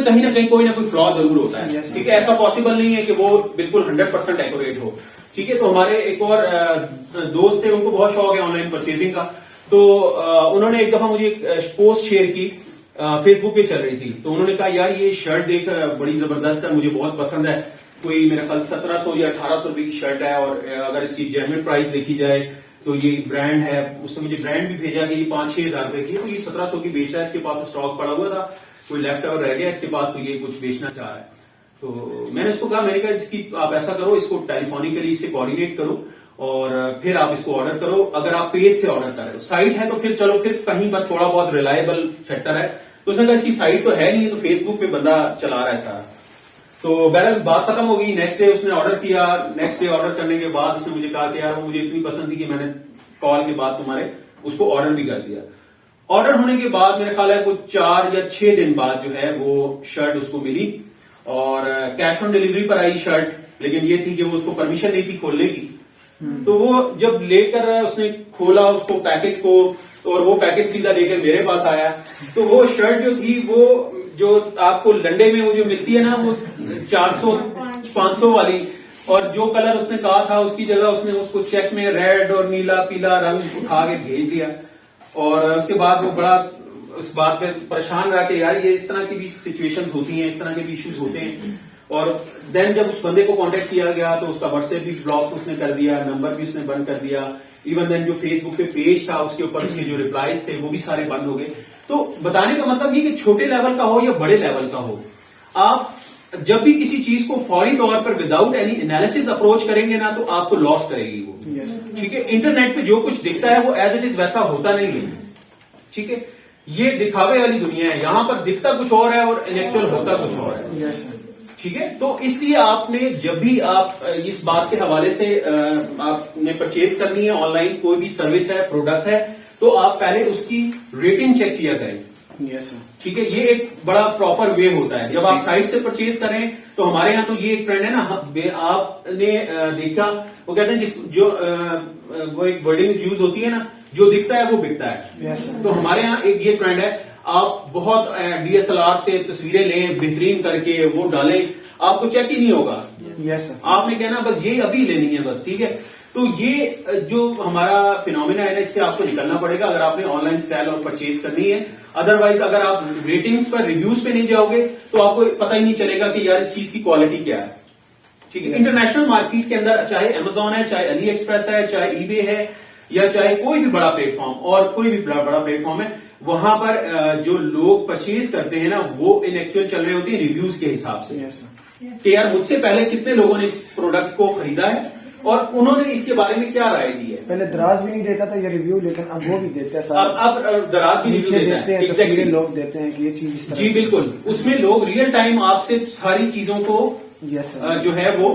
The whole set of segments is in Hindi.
कहीं ना कहीं कोई ना कोई फ्लॉ जरूर होता है। ठीक है, ऐसा पॉसिबल नहीं है कि वो बिल्कुल 100% एक्यूरेट हो। ठीक है, तो हमारे एक और दोस्त थे, उनको बहुत शौक है ऑनलाइन परचेजिंग का, तो उन्होंने एक दफा मुझे एक पोस्ट शेयर की, फेसबुक पे चल रही थी, तो उन्होंने कहा यार ये शर्ट देख बड़ी जबरदस्त है, मुझे बहुत पसंद है, कोई मेरे ख्याल 1700 या 1800 रुपए की शर्ट है, और अगर इसकी जेन्युइन प्राइस देखी जाए तो ये ब्रांड है। उसने मुझे ब्रांड भी भेजा कि ये 5-6 हजार रुपए की है, तो ये 1700 की बेच रहा है, इसके पास स्टॉक पड़ा हुआ था, कोई लेफ्ट ओवर रह गया इसके पास, तो ये कुछ बेचना चाह रहा है। तो मैंने उसको कहा, मैंने कहा इसकी आप ऐसा करो, इसको टेलीफोनिकली इससे कोऑर्डिनेट करो और फिर आप इसको ऑर्डर करो। अगर आप पेज से ऑर्डर कर रहे हो, साइट है तो फिर चलो, फिर कहीं पर थोड़ा बहुत रिलायबल फैक्टर है। तो उसने कहा इसकी साइट तो है नहीं, तो फेसबुक पे बंदा चला रहा है सारा। तो बहरहाल बात खत्म हो गई। नेक्स्ट डे उसने ऑर्डर किया। नेक्स्ट डे ऑर्डर करने के बाद उसने मुझे कहा कि यार वो मुझे इतनी पसंद थी कि मैंने कॉल के बाद तुम्हारे उसको ऑर्डर भी कर दिया। ऑर्डर होने के बाद मेरे ख्याल है कुछ 4 या 6 दिन बाद जो है वो शर्ट उसको मिली और कैश ऑन डिलीवरी पर आई शर्ट, लेकिन ये थी कि वो उसको परमिशन नहीं थी खोलने की। तो वो जब लेकर उसने खोला उसको पैकेट को, और वो पैकेट सीधा लेकर मेरे पास आया, तो वो शर्ट जो थी वो जो आपको लंडे में वो जो मिलती है ना, वो 400-500 वाली, और जो कलर उसने कहा था उसकी जगह उसने उसको चेक में रेड और नीला पीला रंग उठा के भेज दिया। और उसके बाद वो बड़ा उस बात पे परेशान रहा कि यार ये इस तरह की भी सिचुएशंस होती हैं, इस तरह के भी इश्यूज होते हैं। और देन जब उस बंदे को कांटेक्ट किया गया तो उसका व्हाट्सएप भी ब्लॉक उसने कर दिया, नंबर भी उसने बंद कर दिया, इवन देन जो फेसबुक पे पेज था उसके ऊपर उसके जो रिप्लाईज थे वो भी सारे बंद हो गए। तो बताने का मतलब ये कि छोटे लेवल का हो या बड़े लेवल का हो, आप जब भी किसी चीज को फौरी तौर पर विदाउट एनी एनालिसिस अप्रोच करेंगे ना, तो आपको लॉस करेगी वो। ठीक है, इंटरनेट पे जो कुछ दिखता है वो एज इट इज वैसा होता नहीं है। ठीक है, ये दिखावे वाली दुनिया है, यहां पर दिखता कुछ और है और एक्चुअल होता कुछ और है। ठीक है, तो इसलिए आपने जब भी आप इस बात के हवाले से आपने परचेज करनी है ऑनलाइन, कोई भी सर्विस है, प्रोडक्ट है, तो आप पहले उसकी रेटिंग चेक किया करें। Yes sir. ठीक है, ये एक बड़ा प्रॉपर वे होता है। जब आप साइट से परचेज करें तो हमारे यहाँ तो ये एक ट्रेंड है ना, आपने देखा, वो कहते हैं वो एक वर्डिंग यूज होती है ना, जो दिखता है वो बिकता है। yes, तो हमारे यहाँ एक ये ट्रेंड है, आप बहुत DSLR से तस्वीरें लें, बेहतरीन करके वो डालें, आपको चेक ही नहीं होगा। yes, आपने कहना बस ये अभी लेनी है बस। ठीक है, तो ये जो हमारा फिनोमिना है, इससे आपको निकलना पड़ेगा अगर आपने ऑनलाइन सेल और परचेज करनी है। अदरवाइज अगर आप रेटिंग्स पर, रिव्यूज पे नहीं जाओगे तो आपको पता ही नहीं चलेगा कि यार इस चीज की क्वालिटी क्या है। ठीक है, इंटरनेशनल मार्केट के अंदर चाहे अमेजोन है, चाहे अली एक्सप्रेस है, चाहे ईबे है, या चाहे कोई भी बड़ा प्लेटफॉर्म, और कोई भी बड़ा प्लेटफॉर्म है, वहां पर जो लोग परचेज करते हैं ना, वो इन एक्चुअल चल रहे होते हैं रिव्यूज के हिसाब से कि यार मुझसे पहले कितने लोगों ने इस प्रोडक्ट को खरीदा है और उन्होंने इसके बारे में क्या राय दी है। पहले दराज भी नहीं देता था ये रिव्यू, लेकिन अब वो भी देते हैं। अब दराज भी नीचे देते हैं, तस्वीरें लोग देते हैं कि ये चीज इस तरह। जी बिल्कुल, उसमें लोग रियल टाइम आपसे सारी चीजों को जो है वो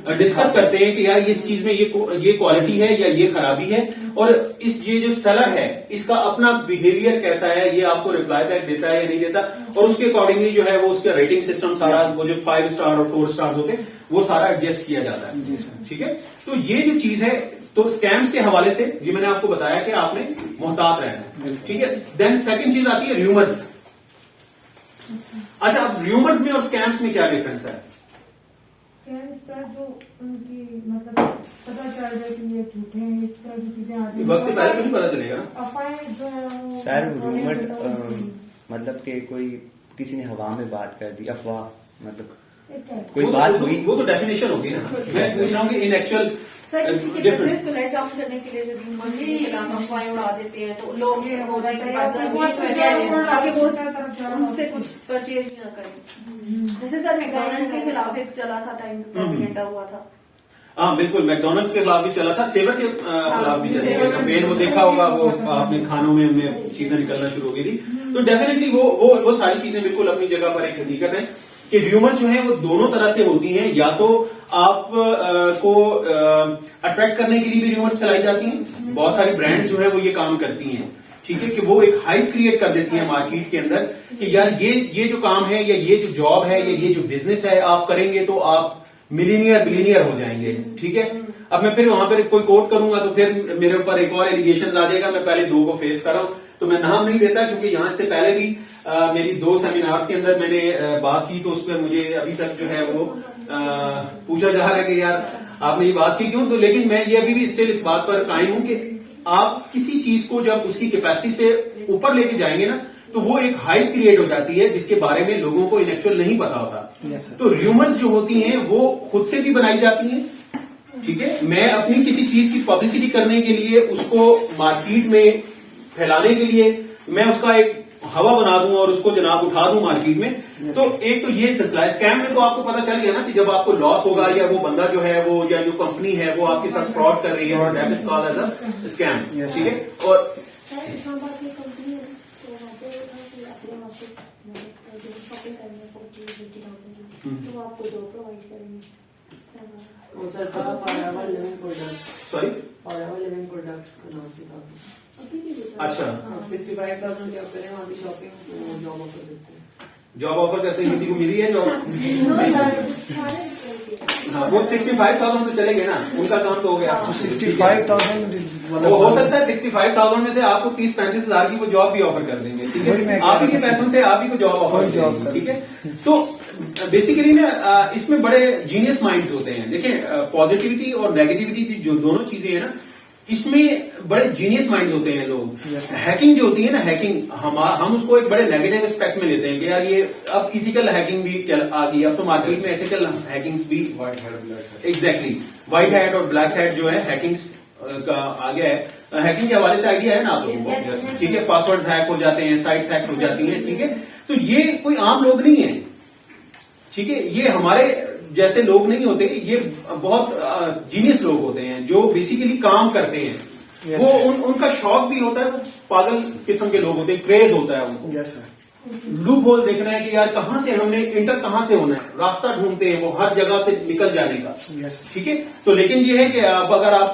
डिस्कस करते हैं कि यार इस चीज में ये क्वालिटी है या ये खराबी है, और ये जो सेलर है इसका अपना बिहेवियर कैसा है, ये आपको रिप्लाई बैक देता है या नहीं देता, और उसके अकॉर्डिंगली जो है वो उसका रेटिंग सिस्टम सारा, वो जो 5 स्टार और 4 स्टार होते हैं वो सारा एडजस्ट किया जाता है। ठीक है, तो ये जो चीज है, तो स्कैम्स के हवाले से ये मैंने आपको बताया कि आपने मोहतात रहना है। ठीक है, देन सेकंड चीज आती है र्यूमर्स। अच्छा, अब र्यूमर्स में और स्कैम्स में क्या डिफरेंस है? सर जो उनकी मतलब पता चल जाए कि ये झूठे हैं, इस तरह की चीजें आती वक्त से पहले तो नहीं पता चलेगा ना। अफवाहें जो है वो सर रूमर्स मतलब कि कोई किसी ने हवा में बात कर दी, अफवाह मतलब कोई बात हुई, वो तो डेफिनेशन होगी ना। मैं पूछ रहा हूँ कि इन एक्चुअल सर किसी के बिजनेस को लेट डाउन करने के लिए जब मंडी के खिलाफ अफवाहें उड़ा देते हैं तो लोग हो जाए उनसे कुछ परचेज ना करें। जैसे सर मैकडॉनल्ड्स के खिलाफ एक चला था, टाइम प्रोपेगेंडा हुआ था। हाँ बिल्कुल, मैकडोनल्ड्स के खिलाफ भी चला था, सेवर के खिलाफ भी चलेगा कैंपेन, वो देखा होगा, वो आपने खानों में चीजें निकलना शुरू हो गई थी। तो डेफिनेटली वो सारी चीजें बिल्कुल अपनी जगह पर एक हकीकत है कि र्यूमर जो है वो दोनों तरह से होती हैं। या तो आप को अट्रैक्ट करने के लिए भी र्यूमर्स फैलाई जाती हैं, बहुत सारी ब्रांड्स जो है वो ये काम करती हैं। ठीक है, कि वो एक हाइप क्रिएट कर देती है मार्केट के अंदर कि यार ये जो काम है या ये जो जॉब है या ये जो बिजनेस है आप करेंगे तो आप मिलीनियर बिलीनियर हो जाएंगे। ठीक है, अब मैं फिर वहां पर कोई कोट करूंगा तो फिर मेरे ऊपर एक और एलिगेशन आ जाएगा, मैं पहले 2 को फेस कर रहा हूं, तो मैं नाम नहीं देता क्योंकि यहाँ से पहले भी मेरी 2 सेमिनार्स के अंदर मैंने बात की, तो उस पर मुझे अभी तक जो है वो पूछा जा रहा है कि यार आपने ये बात की क्यों। तो लेकिन मैं ये अभी भी स्टिल इस बात पर कायम हूं कि आप किसी चीज को जब उसकी कैपेसिटी से ऊपर लेके जाएंगे ना, तो वो एक हाइप क्रिएट हो जाती है जिसके बारे में लोगों को इन एक्चुअल नहीं पता होता। तो र्यूमर्स जो होती हैं वो खुद से भी बनाई जाती हैं, ठीक है। मैं अपनी किसी चीज की पब्लिसिटी करने के लिए, उसको मार्केट में फैलाने के लिए मैं उसका एक हवा बना दूं और उसको जनाब उठा दूं मार्केट में। तो एक तो ये सिलसिला है। स्कैम में तो आपको पता चल गया ना कि जब आपको लॉस होगा या वो बंदा जो है वो या जो कंपनी है वो आपके साथ फ्रॉड कर रही है, और that is called as a scam, ठीक है। और वो sir Forever Living Products, sorry Forever Living Products का नाम से था। अच्छा, 65,000 क्या करें वहाँ की शॉपिंग, तो जॉब ऑफर देते हैं। जॉब ऑफर करते हैं, किसी को मिली है जॉब? हाँ, वो 65,000 तो चले गए ना, उनका काम तो हो गया। 65,000 वो हो सकता है 65,000 में से आपको 30-35 हजार की वो जॉब भी ऑफर कर देंगे, ठीक है। आप ही के पैसों से आप ही को जॉब ऑफर करेंगे, ठीक है। तो बेसिकली ना इसमें बड़े जीनियस माइंड्स होते हैं। देखिए, पॉजिटिविटी और नेगेटिविटी जो दोनों चीजें हैं ना, इसमें बड़े जीनियस माइंड होते हैं लोग। हैकिंग जो होती है ना, हैकिंग हम उसको एक बड़े नेगेटिव एस्पेक्ट में लेते हैं कि यार ये अब इथिकल हैकिंग भी आ गई, अब तो मार्केट में एथिकल हैकिंग्स भी, एग्जैक्टली व्हाइट हैट और ब्लैक हैट जो है हैकिंग्स का आ गया है। हैकिंग के हवाले से आइडिया है ना आप लोगों को, ठीक है। पासवर्ड हैक हो जाते हैं, साइट्स हैक हो जाती हैं, ठीक है। तो ये कोई आम लोग नहीं है, ठीक है। ये हमारे जैसे लोग नहीं होते, ये बहुत जीनियस लोग होते हैं जो बेसिकली काम करते हैं। वो उनका शौक भी होता है, वो पागल किस्म के लोग होते हैं, क्रेज होता है उनको। Yes sir. लूप होल देखना है कि यार कहां से हमने इंटर कहां से होना है, रास्ता ढूंढते हैं वो हर जगह से निकल जाने का, ठीक है। तो लेकिन ये है कि अब अगर आप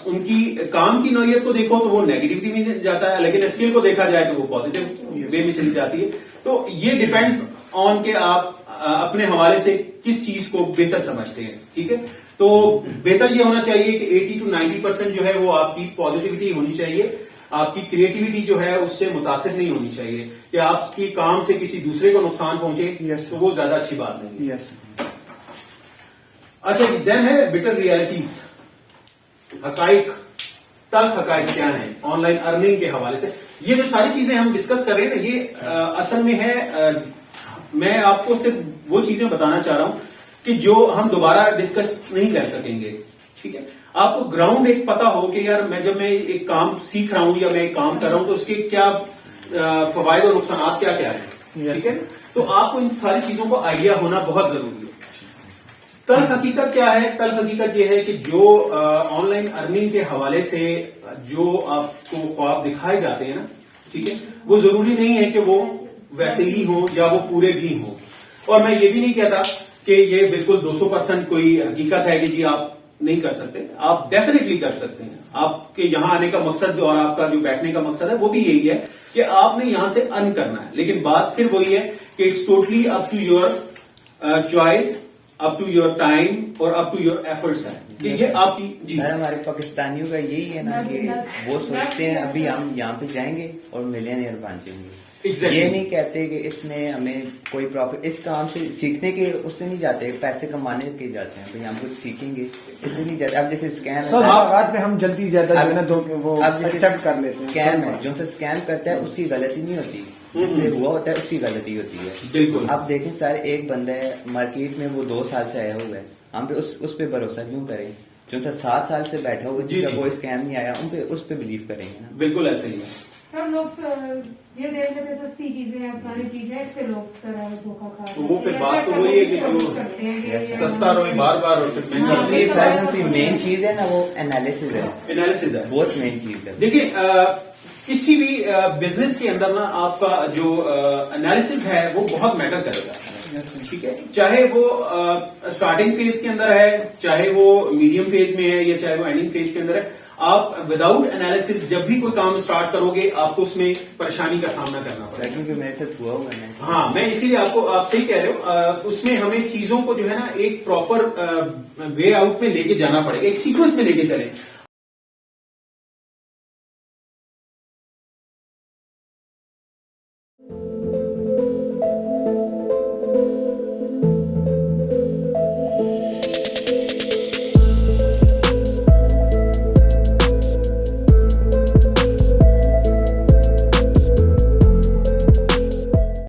उनकी काम की नौयत को देखो तो वो नेगेटिविटी में जाता है, लेकिन स्किल को देखा जाए तो वो पॉजिटिव वे में चली जाती है। तो ये डिपेंड्स ऑन के आप अपने हवाले से किस चीज को बेहतर समझते हैं, ठीक है। तो बेहतर ये होना चाहिए कि 80 to 90% जो है वो आपकी पॉजिटिविटी होनी चाहिए, आपकी क्रिएटिविटी जो है उससे मुतासिर नहीं होनी चाहिए कि आपकी काम से किसी दूसरे को नुकसान पहुंचे, तो वो ज्यादा अच्छी बात नहीं है। अच्छा जी, देन है बिटर रियलिटीज, हकाइक, तल्ख हकाइक क्या है ऑनलाइन अर्निंग के हवाले से। ये जो सारी चीजें हम डिस्कस कर रहे हैं ना, ये असल में है, मैं आपको सिर्फ वो चीजें बताना चाह रहा हूं कि जो हम दोबारा डिस्कस नहीं कर सकेंगे, ठीक है। आपको ग्राउंड एक पता हो कि यार जब मैं एक काम सीख रहा हूं या मैं एक काम कर रहा हूं तो उसके क्या फवायद और नुकसान क्या क्या है, ठीक है। तो आपको इन सारी चीजों को आइडिया होना बहुत जरूरी है। तल्ख हकीकत क्या है? तल्ख हकीकत यह है कि जो ऑनलाइन अर्निंग के हवाले से जो आपको ख्वाब दिखाए जाते हैं ना, ठीक है, वो जरूरी नहीं है कि वो वैसे ही हो या वो पूरे भी हो। और मैं ये भी नहीं कहता कि ये बिल्कुल 200% कोई हकीकत है कि जी आप नहीं कर सकते, आप डेफिनेटली कर सकते हैं। आपके यहां आने का मकसद और आपका जो बैठने का मकसद है वो भी यही है कि आपने यहां से अर्न करना है। लेकिन बात फिर वही है कि it's totally up to your choice, up to your time और अप टू योर एफर्ट्स है, ठीक है। आपकी सर हमारे पाकिस्तानियों का यही है ना कि वो सोचते हैं अभी हम यहाँ पे जाएंगे और मिलियनेयर बन जाएंगे। Exactly. ये नहीं कहते कि इसमें हमें कोई प्रॉफिट, इस काम से सीखने के उससे नहीं जाते, पैसे कमाने के जाते हैं। भाई हम कुछ सीखेंगे इससे नहीं जाते। अब जैसे स्कैम है, सब बात में हम जल्दी ज्यादा जो है ना वो एक्सेप्ट कर लेते हैं। स्कैम है, जो स्कैम करता है उसकी गलती नहीं होती, जिससे हुआ होता है उसकी गलती होती है। बिल्कुल। अब देखें सर, एक बंदा है मार्केट में, वो 2 साल से आया हुआ है, हम पे उस पे भरोसा क्यों करें? जो 7 साल से बैठा हुआ जिसका कोई स्कैम नहीं आया, उस पे बिलीव करेंगे ना। बिल्कुल ऐसे ही है। हम लोग ये देख लेते सस्ती चीजें हैं, पुरानी चीजें, इस पे लोग धोखा खा तो वो फिर बात तो वही है कि सस्ता रोए बार बार और फिर महंगा। इसलिए सर मेन चीज है ना वो एनालिसिस है, एनालिसिस है बहुत मेन चीज है। देखिए, किसी भी बिजनेस के अंदर ना आपका जो एनालिसिस है वो बहुत मैटर करेगा, ठीक है। चाहे वो स्टार्टिंग फेज के अंदर है, चाहे वो मीडियम फेज में है, या चाहे वो एंडिंग फेज के अंदर है। आप विदाउट एनालिसिस जब भी कोई काम स्टार्ट करोगे आपको उसमें परेशानी का सामना करना पड़ेगा, क्योंकि मेरे साथ हुआ हुआ है। हाँ, मैं इसीलिए आप सही कह रहे हो। उसमें हमें चीजों को जो है ना एक प्रॉपर वे आउट में लेके जाना पड़ेगा, एक सीक्वेंस में लेके चले।